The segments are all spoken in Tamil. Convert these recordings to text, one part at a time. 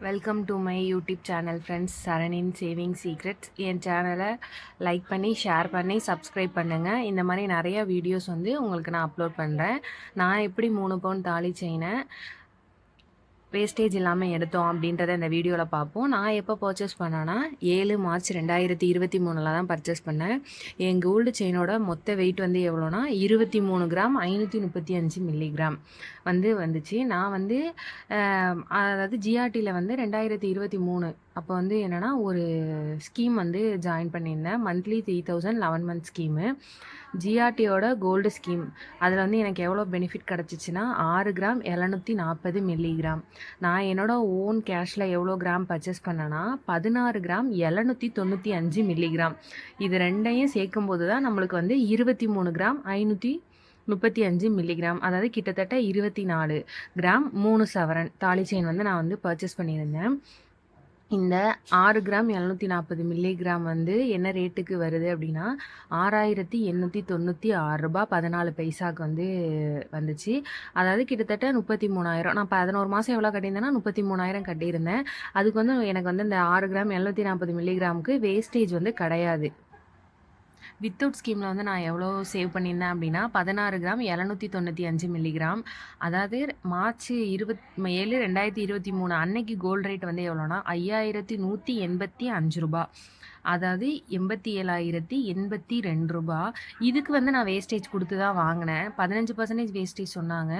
Welcome to my YouTube channel friends. சரணின் சேவிங் சீக்ரெட்ஸ். என் சேனலை லைக் பண்ணி ஷேர் பண்ணி சப்ஸ்கிரைப் பண்ணுங்கள். இந்த மாதிரி நிறைய வீடியோஸ் வந்து உங்களுக்கு நான் அப்லோட் பண்ணுறேன். நான் எப்படி 3 பவுன் தாலி செயினை வேஸ்டேஜ் இல்லாமல் எடுத்தோம் அப்படின்றத இந்த வீடியோவில் பார்ப்போம். நான் எப்போ பர்ச்சேஸ் பண்ணேன்னா 7 மார்ச் 2023 தான் பர்ச்சேஸ் பண்ணேன். என் கோல்டு செயினோட மொத்த வெயிட் வந்து எவ்வளோனா 23 கிராம் 535 மில்லிகிராம் வந்துச்சு. நான் வந்து அதாவது ஜிஆர்டியில் வந்து 2023 அப்போ வந்து என்னென்னா ஒரு ஸ்கீம் வந்து ஜாயின் பண்ணியிருந்தேன். மந்த்லி 3000 11 மந்த் ஸ்கீமு, ஜிஆர்டியோட கோல்டு ஸ்கீம். அதில் வந்து எனக்கு எவ்வளோ பெனிஃபிட் கிடச்சிச்சின்னா 6 கிராம் 740 மில்லிகிராம். நான் என்னோடய ஓன் கேஷில் எவ்வளோ கிராம் பர்ச்சேஸ் பண்ணேன்னா 16 கிராம் 795 மில்லிகிராம். இது ரெண்டையும் சேர்க்கும்போது தான் நம்மளுக்கு வந்து 23 கிராம் 535 மில்லிகிராம், அதாவது கிட்டத்தட்ட 24 கிராம் 3 சவரன் தாலி செயின் வந்து நான் வந்து பர்ச்சேஸ் பண்ணியிருந்தேன். இந்த 6 கிராம் 740 மில்லிகிராம் வந்து என்ன ரேட்டுக்கு வருது அப்படின்னா 6896 ரூபா 14 பைசாவுக்கு வந்து வந்துச்சு. அதாவது கிட்டத்தட்ட 33,000. நான் 11 மாதம் எவ்வளோ கட்டியிருந்தேன்னா 33,000 கட்டியிருந்தேன். அதுக்கு வந்து எனக்கு வந்து இந்த 6 கிராம் 740 மில்லிகிராமுக்கு வேஸ்டேஜ் வந்து கிடையாது. வித்தவுட் ஸ்கீமில் வந்து நான் எவ்வளோ சேவ் பண்ணியிருந்தேன் அப்படின்னா 16 கிராம் 795 மில்லிகிராம். அதாவது மார்ச் 27, 2023 அன்னைக்கு கோல்டு ரேட் வந்து எவ்வளோனா 5185 ரூபா, அதாவது 87,082 ரூபா. இதுக்கு வந்து நான் வேஸ்டேஜ் கொடுத்து தான் வாங்கினேன். 15% வேஸ்டேஜ் சொன்னாங்க.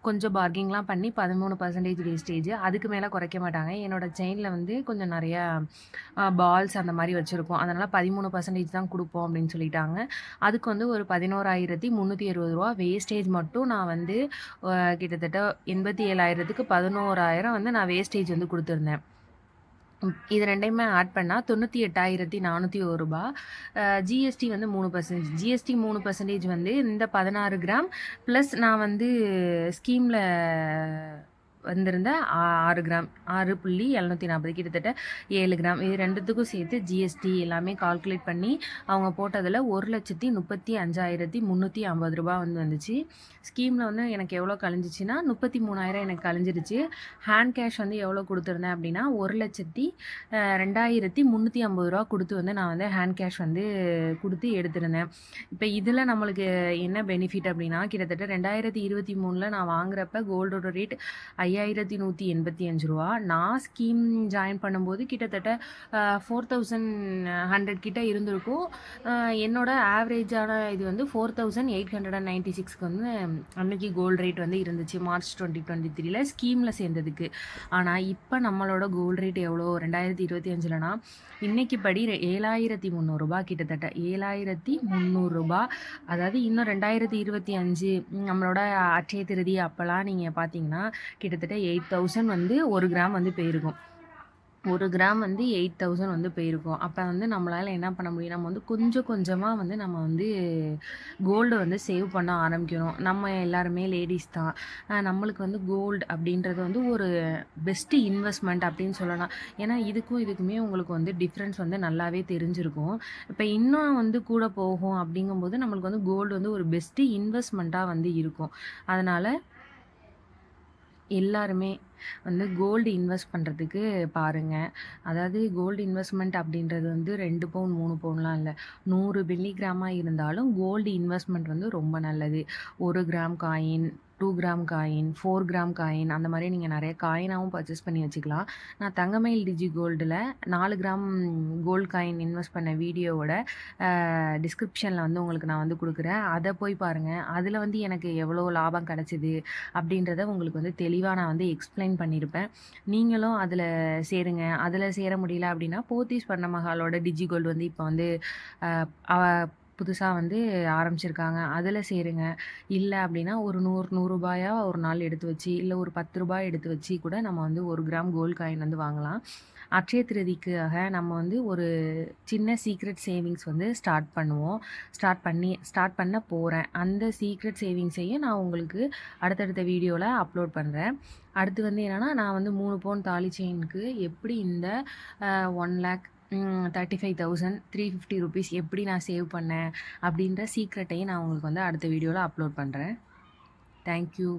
கொஞ்சம் பார்கிங்லாம் பண்ணி 13% வேஸ்டேஜ். அதுக்கு மேலே குறைக்க மாட்டாங்க. என்னோடய செயினில் வந்து கொஞ்சம் நிறையா பால்ஸ் அந்த மாதிரி வச்சுருக்கோம். அதனால் 13% தான் கொடுப்போம் அப்படின்னு சொல்லிட்டாங்க. அதுக்கு வந்து ஒரு 11,360 ரூபா வேஸ்டேஜ் மட்டும் நான் வந்து கிட்டத்தட்ட 87,000க்கு 11,000 வந்து நான் வேஸ்டேஜ் வந்து கொடுத்துருந்தேன். இது ரெண்டையுமே ஆட் பண்ணால் 98,401 ரூபா. ஜிஎஸ்டி வந்து 3%. ஜிஎஸ்டி 3% வந்து இந்த 16 கிராம் ப்ளஸ் நான் வந்து ஸ்கீமில் வந்திருந்த 6 கிராம் 6.740, கிட்டத்தட்ட 7 கிராம். இது ரெண்டுத்துக்கும் சேர்த்து ஜிஎஸ்டி எல்லாமே கால்குலேட் பண்ணி அவங்க போட்டதில் 1,35,350 ரூபா வந்து வந்துச்சு. ஸ்கீமில் வந்து எனக்கு எவ்வளோ கழிஞ்சிச்சின்னா 33,000 எனக்கு கழிஞ்சிருச்சு. ஹேண்ட் கேஷ் வந்து எவ்வளோ கொடுத்துருந்தேன் அப்படின்னா 1,02,350 ரூபா கொடுத்து வந்து நான் வந்து ஹேண்ட் கேஷ் வந்து கொடுத்து எடுத்திருந்தேன். இப்போ இதில் நம்மளுக்கு என்ன பெனிஃபிட் அப்படின்னா கிட்டத்தட்ட 2023 நான் வாங்குறப்ப கோல்டோட ரேட் 5,185 ரூபா. நான் ஸ்கீம் ஜாயின் பண்ணும்போது கிட்டத்தட்ட 4,100 கிட்ட இருந்திருக்கும். என்னோட ஆவரேஜான இது வந்து 4,896க்கு வந்து அன்னைக்கு கோல்டு ரேட் வந்து இருந்துச்சு மார்ச் 2023 ஸ்கீமில் சேர்ந்ததுக்கு. ஆனால் இப்போ நம்மளோட கோல்டு ரேட் எவ்வளோ 2025லனா இன்னைக்கு படி 7,300 ரூபா, கிட்டத்தட்ட 7,300 ரூபா. அதாவது இன்னும் 2025 நம்மளோட அட்சய திருதி அப்போல்லாம் நீங்கள் பார்த்தீங்கன்னா கிட்டத்தட்ட 8,000 வந்து 1 கிராம் வந்து போயிருக்கும். 1 கிராம் வந்து 8,000 வந்து போயிருக்கும். அப்போ வந்து நம்மளால் என்ன பண்ண முடியும், நம்ம வந்து கொஞ்சம் கொஞ்சமாக வந்து நம்ம வந்து கோல்டு வந்து சேவ் பண்ண ஆரம்பிக்கணும். நம்ம எல்லாருமே லேடிஸ் தான். நம்மளுக்கு வந்து கோல்டு அப்படின்றது வந்து ஒரு பெஸ்ட்டு இன்வெஸ்ட்மெண்ட் அப்படின்னு சொல்லலாம். ஏன்னா இதுக்குமே உங்களுக்கு வந்து டிஃப்ரென்ஸ் வந்து நல்லாவே தெரிஞ்சிருக்கும். இப்போ இன்னும் வந்து கூட போகும் அப்படிங்கும்போது நம்மளுக்கு வந்து கோல்டு வந்து ஒரு பெஸ்ட்டு இன்வெஸ்ட்மெண்ட்டாக வந்து இருக்கும். அதனால் எல்லாருமே வந்து கோல்டு இன்வெஸ்ட் பண்ணுறதுக்கு பாருங்கள். அதாவது கோல்டு இன்வெஸ்ட்மெண்ட் அப்படின்றது வந்து 2 பவுன் 3 பவுன்லாம் இல்லை, 100 மில்லிகிராமாக இருந்தாலும் கோல்டு இன்வெஸ்ட்மெண்ட் வந்து ரொம்ப நல்லது. 1 gram coin, 2 gram coin, 4 gram coin, அந்த மாதிரி நீங்கள் நிறைய காயினாகவும் பர்ச்சேஸ் பண்ணி வச்சுக்கலாம். நான் தங்கமயில் டிஜி கோல்டில் 4 கிராம் கோல்டு காயின் இன்வெஸ்ட் பண்ண வீடியோவோட டிஸ்கிரிப்ஷனில் வந்து உங்களுக்கு நான் வந்து கொடுக்குறேன். அதை போய் பாருங்கள். அதில் வந்து எனக்கு எவ்வளோ லாபம் கிடச்சிது அப்படின்றத உங்களுக்கு வந்து தெளிவாக நான் வந்து எக்ஸ்பிளைன் பண்ணியிருப்பேன். நீங்களும் அதில் சேருங்க. அதில் சேர முடியல அப்படின்னா போத்தீஸ் பண்ண மகாலோட டிஜி கோல்டு வந்து இப்போ வந்து புதுசாக வந்து ஆரம்பிச்சிருக்காங்க. அதில் சேருங்க. இல்லை அப்படின்னா ஒரு 100 ரூபாயா ஒரு நாள் எடுத்து வச்சு, இல்லை ஒரு 10 ரூபாய் எடுத்து வச்சு கூட நம்ம வந்து 1 கிராம் கோல்டு காயின் வந்து வாங்கலாம். அட்சய திருதிக்காக நம்ம வந்து ஒரு சின்ன சீக்ரெட் சேவிங்ஸ் வந்து ஸ்டார்ட் பண்ண போகிறேன். அந்த சீக்ரெட் சேவிங்ஸையும் நான் உங்களுக்கு அடுத்தடுத்த வீடியோவில் அப்லோட் பண்ணுறேன். அடுத்து வந்து என்னென்னா நான் வந்து 3 பவுன் தாலி செயினுக்கு எப்படி இந்த 1,35,350 ரூபீஸ் எப்படி நான் சேவ் பண்ணேன் அப்படின்ற சீக்ரெட்டையும் நான் உங்களுக்கு வந்து அடுத்த வீடியோவில் அப்லோட் பண்ணுறேன். தேங்க்யூ.